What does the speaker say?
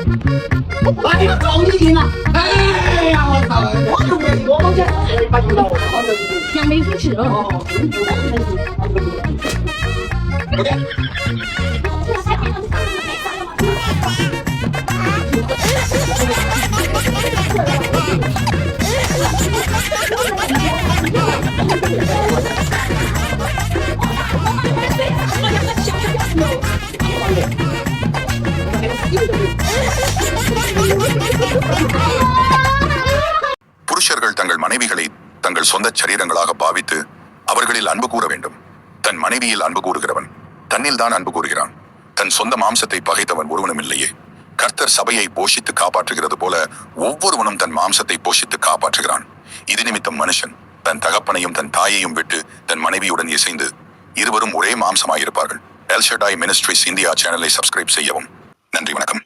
哎呀，高一斤啊！哎呀，我操！我往前，把你老像没主持了。புருஷர்கள் தங்கள் மனைவிகளை தங்கள் சொந்த சரீரங்களாக பாவித்து அவர்களில் அன்பு கூற வேண்டும். தன் மனைவியில் அன்பு கூறுகிறவன் தன்னில் தான் அன்பு கூறுகிறான். தன் சொந்த மாம்சத்தை பகைத்தவன் ஒருவனும் இல்லையே. கர்த்தர் சபையை போஷித்து காப்பாற்றுகிறது போல ஒவ்வொருவனும் தன் மாம்சத்தை போஷித்து காப்பாற்றுகிறான். இது நிமித்தம் மனுஷன் தன் தகப்பனையும் தன் தாயையும் விட்டு தன் மனைவியுடன் இசைந்து இருவரும் ஒரே மாம்சமாயிருப்பார்கள். எல் ஷடாய் மினிஸ்ட்ரிஸ் இந்தியா சேனலை சப்ஸ்கிரைப் செய்யவும். நன்றி, வணக்கம்.